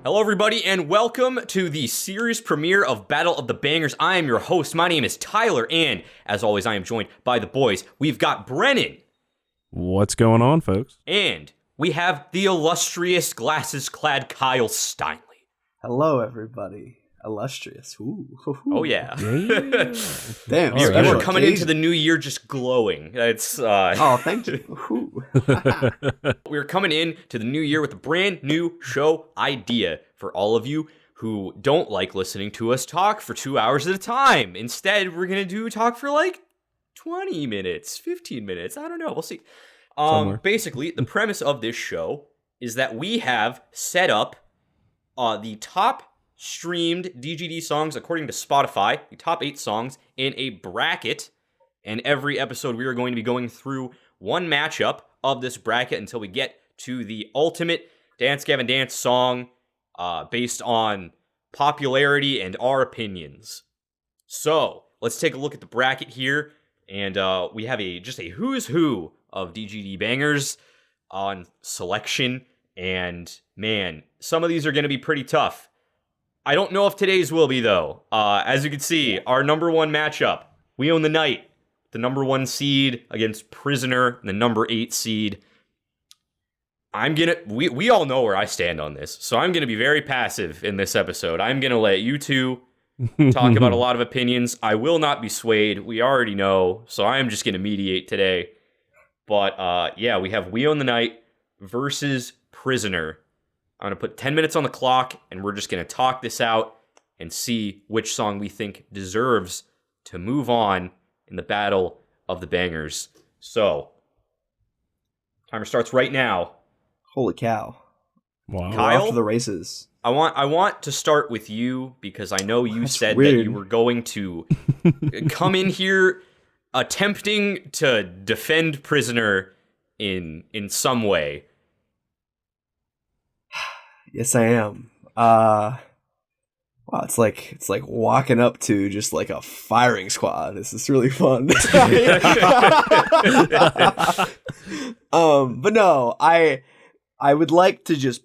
Hello, everybody, and welcome to the series premiere of Battle of the Bangers. I am your host. My name is Tyler, and as always, I am joined by the boys. We've got Brennan. What's going on, folks? And we have the illustrious glasses-clad Kyle Steinley. Hello, everybody. Illustrious. Ooh. Oh, yeah. Damn. We're coming into the new year just glowing. It's Oh, thank you. We're coming in to the new year with a brand new show idea for all of you who don't like listening to us talk for 2 hours at a time. Instead, we're going to talk for like 20 minutes, 15 minutes. I don't know. We'll see. Basically, the premise of this show is that we have set up the top streamed DGD songs according to Spotify, the top 8 songs in a bracket. And every episode, we are going to be going through one matchup of this bracket until we get to the ultimate Dance Gavin Dance song based on popularity and our opinions. So, let's take a look at the bracket here. And we have just a who's who of DGD bangers on selection. And man, some of these are going to be pretty tough. I don't know if today's will be, though. As you can see, our number one matchup, We Own the Night, the number 1 seed against Prisoner, the number 8 seed. We all know where I stand on this, so I'm gonna be very passive in this episode. I'm gonna let you two talk about a lot of opinions. I will not be swayed. We already know, so I'm just gonna mediate today. But yeah, we have We Own the Night versus Prisoner. I'm going to put 10 minutes on the clock, and we're just going to talk this out and see which song we think deserves to move on in the Battle of the Bangers. So, timer starts right now. Holy cow. Wow. Kyle? We're off to the races. I want to start with you because I know you said weird. that you were going to come in here attempting to defend Prisoner in some way. Yes, I am. Wow, it's like walking up to just like a firing squad. This is really fun. But no, I would like to just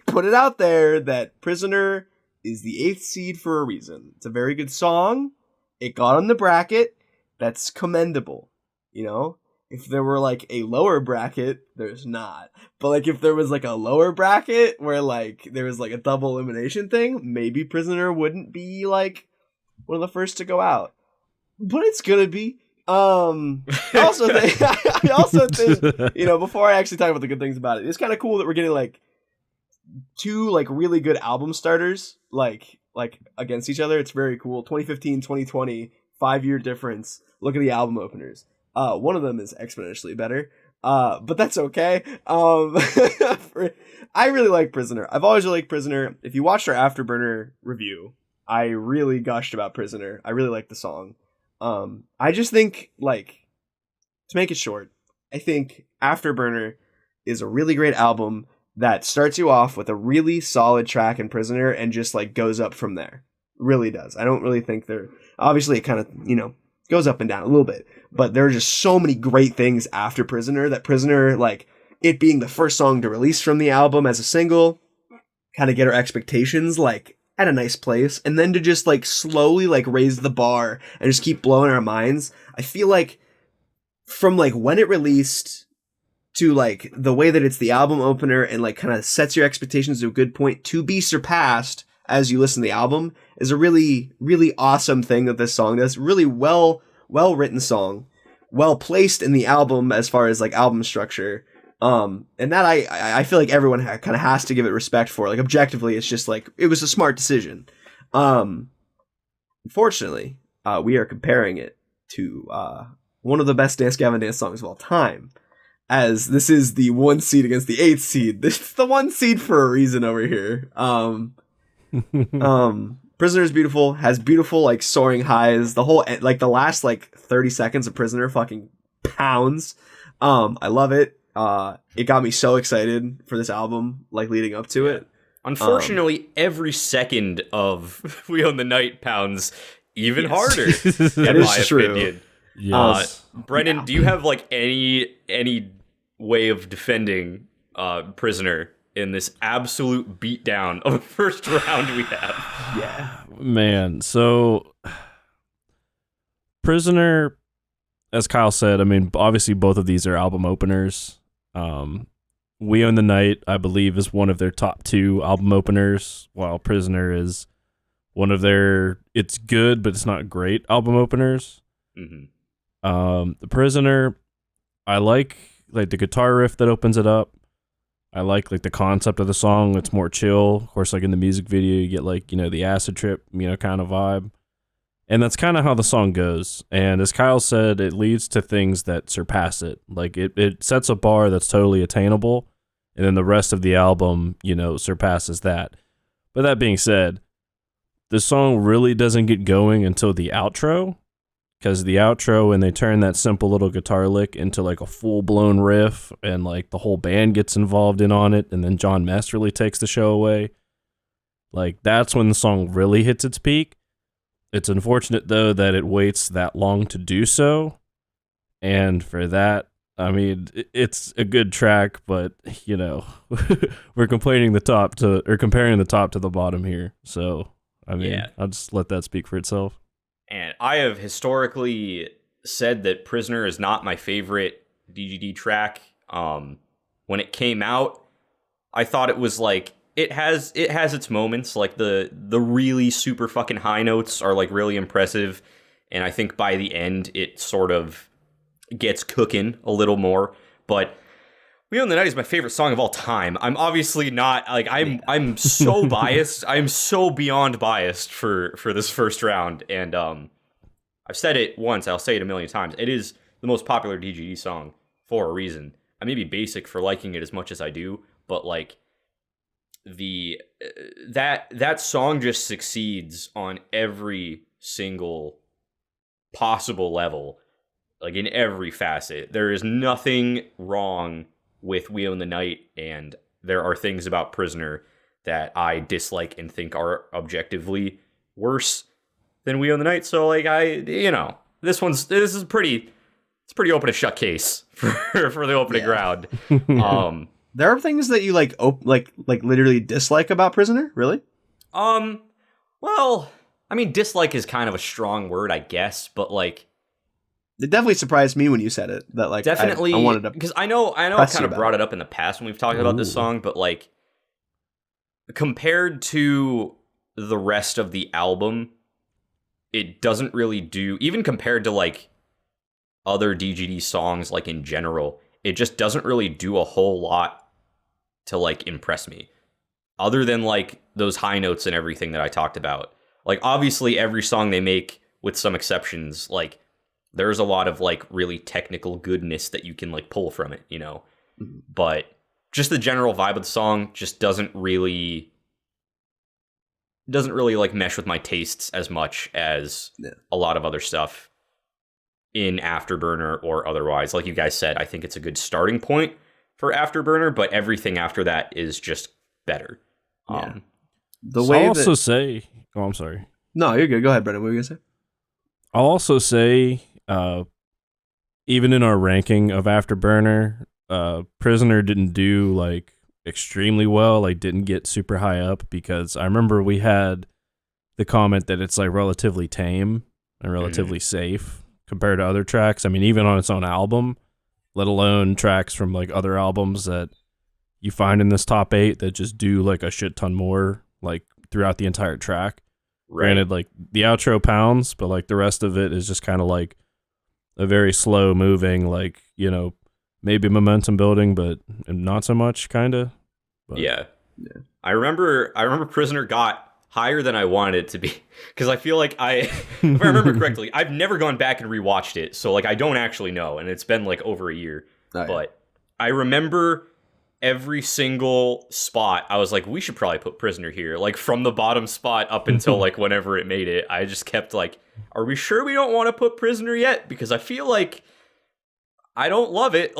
put it out there that Prisoner is the 8th seed for a reason. It's a very good song. It got on the bracket. That's commendable. You know? If there were, like, a lower bracket, there's not. But, like, if there was, like, a lower bracket where, like, there was, like, a double elimination thing, maybe Prisoner wouldn't be, like, one of the first to go out. But it's gonna be. I also think, you know, before I actually talk about the good things about it, it's kind of cool that we're getting, like, 2, like, really good album starters, like against each other. It's very cool. 2015, 2020, 5-year difference. Look at the album openers. One of them is exponentially better, but that's okay. I really like Prisoner. I've always really liked Prisoner. If you watched our Afterburner review, I really gushed about Prisoner. I really like the song. I just think, like, to make it short, I think Afterburner is a really great album that starts you off with a really solid track in Prisoner and just, like, goes up from there. Really does. I don't really think obviously it kind of, you know, goes up and down a little bit, but there are just so many great things after Prisoner that Prisoner, like, it being the first song to release from the album as a single, kind of get our expectations, like, at a nice place, and then to just, like, slowly, like, raise the bar and just keep blowing our minds. I feel like from, like, when it released to, like, the way that it's the album opener and, like, kind of sets your expectations to a good point to be surpassed as you listen to the album is a really, really awesome thing that this song does. Really well written song, well placed in the album as far as, like, album structure. And that I feel like everyone kind of has to give it respect for. Like, objectively, it's just like it was a smart decision. Unfortunately, we are comparing it to one of the best Dance Gavin Dance songs of all time, as this is the 1 seed against the 8th seed. This is the 1 seed for a reason over here. Prisoner is beautiful, has beautiful, like, soaring highs. The whole, like, the last, like, 30 seconds of Prisoner fucking pounds. I love it. It got me so excited for this album, like, leading up to it. Unfortunately, every second of We Own the Night pounds even harder, in my opinion. Yes. Brennan, do you have, like, any way of defending Prisoner in this absolute beatdown of the first round we have. Yeah. Man, so Prisoner, as Kyle said, I mean, obviously both of these are album openers. We Own the Night, I believe, is one of their top 2 album openers, while Prisoner is one of their, it's good, but it's not great album openers. Mm-hmm. The Prisoner, I like the guitar riff that opens it up. I like the concept of the song. It's more chill. Of course, like in the music video, you get the acid trip, kind of vibe. And that's kind of how the song goes. And as Kyle said, it leads to things that surpass it. Like it sets a bar that's totally attainable. And then the rest of the album, surpasses that. But that being said, the song really doesn't get going until the outro. Because the outro, when they turn that simple little guitar lick into a full-blown riff, and the whole band gets involved in on it, and then John Masterly takes the show away, that's when the song really hits its peak. It's unfortunate, though, that it waits that long to do so. And for that, I mean, it's a good track, but, we're comparing the top to the bottom here. So, I mean, yeah. I'll just let that speak for itself. And I have historically said that Prisoner is not my favorite DGD track. When it came out, I thought it was it has its moments. The really super fucking high notes are really impressive, and I think by the end it sort of gets cooking a little more. But We Own the Night is my favorite song of all time. I'm obviously not I'm so biased. I'm so beyond biased for this first round, and I've said it once. I'll say it a million times. It is the most popular DGD song for a reason. I may be basic for liking it as much as I do, but that song just succeeds on every single possible level, in every facet. There is nothing wrong with We Own the Night, and there are things about Prisoner that I dislike and think are objectively worse than We Own the Night. So this is pretty open and shut case for the opening round. There are things that you literally dislike about Prisoner, really? Well, I mean, dislike is kind of a strong word, I guess, but it definitely surprised me when you said it. That definitely, I wanted to, because I know I kind of brought it up in the past when we've talked about this song, but compared to the rest of the album, it doesn't really do, even compared to other DGD songs in general, it just doesn't really do a whole lot to impress me, other than those high notes and everything that I talked about. Obviously every song they make, with some exceptions, there's a lot of really technical goodness that you can pull from it, Mm-hmm. But just the general vibe of the song just doesn't really mesh with my tastes as much as a lot of other stuff in Afterburner or otherwise. Like you guys said, I think it's a good starting point for Afterburner, but everything after that is just better. Yeah. I'll also say, oh, I'm sorry. No, you're good. Go ahead, Brennan. What were you gonna say? I'll also say, even in our ranking of Afterburner, Prisoner didn't do extremely well. Didn't get super high up, because I remember we had the comment that it's relatively tame and relatively safe compared to other tracks. I mean, even on its own album, let alone tracks from other albums that you find in this top 8 that just do a shit ton more throughout the entire track. Right. Granted, the outro pounds, but the rest of it is just kind of a very slow moving, maybe momentum building, but not so much, kind of. Yeah. I remember Prisoner got higher than I wanted it to be, because I feel if I remember correctly, I've never gone back and rewatched it, so I don't actually know, and it's been over a year. Oh, yeah. But I remember every single spot I was we should probably put Prisoner here, from the bottom spot up until whenever it made it. I just kept are we sure we don't want to put Prisoner yet, because I feel I don't love it.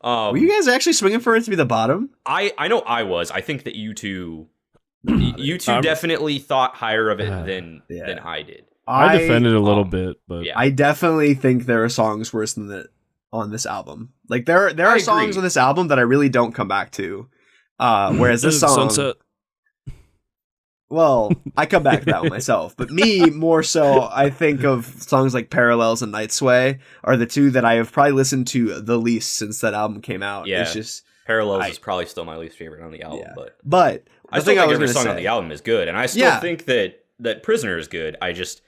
Were you guys actually swinging for it to be the bottom? I know I was. I think that you two definitely thought higher of it than I did. I defended a little bit, but I definitely think there are songs worse than that on this album. There are songs on this album that I really don't come back to. Whereas this song, Sunset. well, I come back to that one myself, but me more so, I think of songs like Parallels and Night Sway are the two that I have probably listened to the least since that album came out. Yeah. It's just Parallels is probably still my least favorite on the album, Yeah. but but I the still thing think was every gonna song say, on the album is good, and I still Yeah. think that Prisoner is good. I just,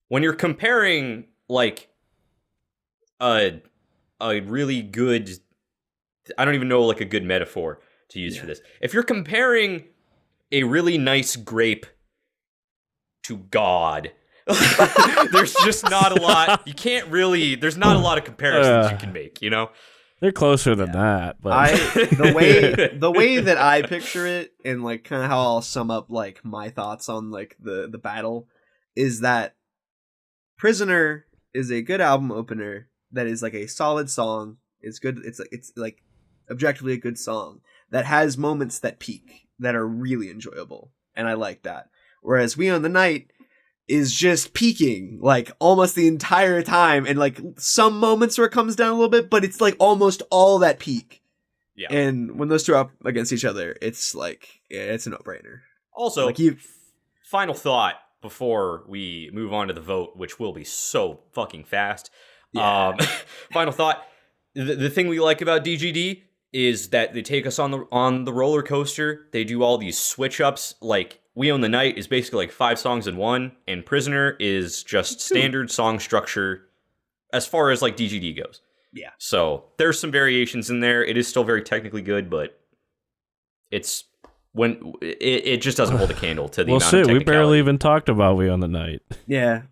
when you're comparing like a really good, I don't even know like a good metaphor to use for this. If you're comparing a really nice grape to God, there's just not a lot. You can't really. There's not a lot of comparisons you can make. You know. They're closer than that, but the way that I picture it, and like kind of how I'll sum up like my thoughts on like the battle, is that Prisoner is a good album opener that is like a solid song. It's good. It's like objectively a good song that has moments that peak that are really enjoyable, and I like that. Whereas We Own the Night is just peaking like almost the entire time, and like some moments where it comes down a little bit, but it's like almost all that peak. Yeah. And when those two are up against each other, it's like it's a no-brainer. Also, Like final thought before we move on to the vote, which will be so fucking fast. Yeah. Final thought: the thing we like about DGD is that they take us on the roller coaster. They do all these switch ups. Like We Own the Night is basically like 5 songs in one, and Prisoner is just standard song structure as far as like DGD goes. Yeah. So there's some variations in there. It is still very technically good, but it's when it just doesn't hold a candle to the well, amount shit, of we technicality. barely even talked about We on the Night. Yeah.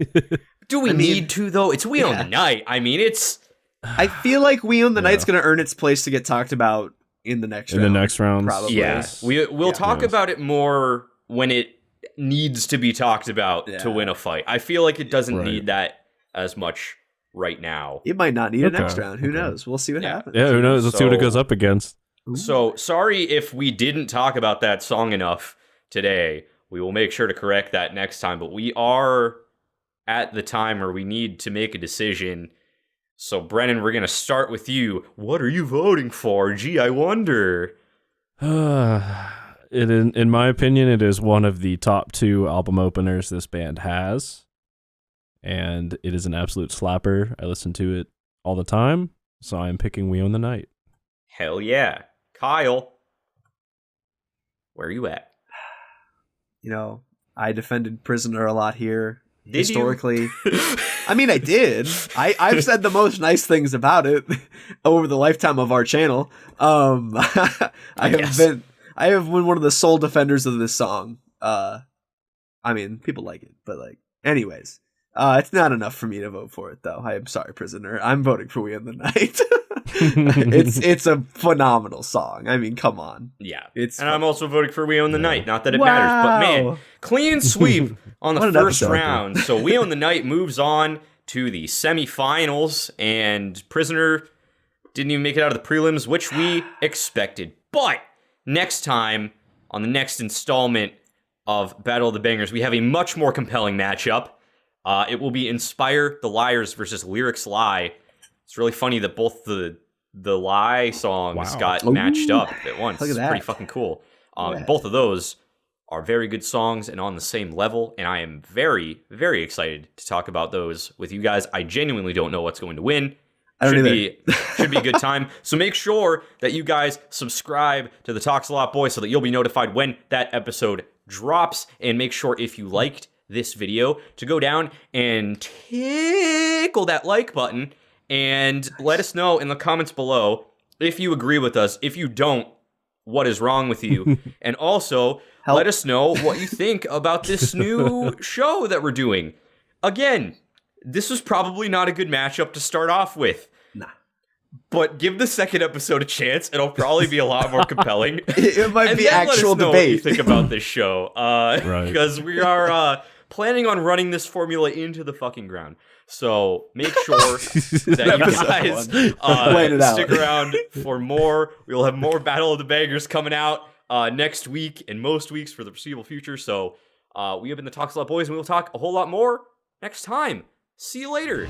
Do we I mean, need to though? It's We Own the Night. I mean, it's. I feel like We Own the Night's going to earn its place to get talked about in the next round. In the next round, probably. Yeah, we'll talk about it more when it needs to be talked about to win a fight. I feel like it doesn't need that as much right now. It might not need a next round. Who knows? We'll see what happens. Yeah, who knows? Let's see what it goes up against. So sorry if we didn't talk about that song enough today. We will make sure to correct that next time. But we are at the time where we need to make a decision. So Brennan, we're gonna start with you. What are you voting for? Gee, I wonder. In my opinion, it is one of the top 2 album openers this band has. And it is an absolute slapper. I listen to it all the time. So I'm picking We Own the Night. Hell yeah. Kyle, where are you at? You know, I defended Prisoner a lot here. Did historically. you? I mean, I did. I've said the most nice things about it over the lifetime of our channel. I have been one of the sole defenders of this song. I mean, people like it, but like, anyways, it's not enough for me to vote for it, though. I am sorry, Prisoner. I'm voting for We Own the Night. It's a phenomenal song. I mean, come on. Yeah. And I'm also voting for We Own the Night. Not that it matters, but man, clean sweep on the first round. So We Own the Night moves on to the semifinals, and Prisoner didn't even make it out of the prelims, which we expected. But next time, on the next installment of Battle of the Bangers, we have a much more compelling matchup. It will be Inspire the Liars versus Lyrics Lie. It's really funny that both the Lie songs got matched up at once. Look at It's that. pretty fucking cool. Both of those are very good songs and on the same level, and I am very, very excited to talk about those with you guys. I genuinely don't know what's going to win. Should be a good time. So make sure that you guys subscribe to the Talks a Lot Boys so that you'll be notified when that episode drops, and make sure if you liked this video to go down and tickle that like button and let us know in the comments below if you agree with us. If you don't, what is wrong with you? And also, let us know what you think about this new show that we're doing. Again, this was probably not a good matchup to start off with. Nah. But give the second episode a chance. It'll probably be a lot more compelling. It might And be then actual let us know debate. what you think about this show. Right. Because we are planning on running this formula into the fucking ground. So make sure that you guys stick around for more. We'll have more Battle of the Bangers coming out next week and most weeks for the foreseeable future. So we have been the Talks a Lot Boys, and we'll talk a whole lot more next time. See you later.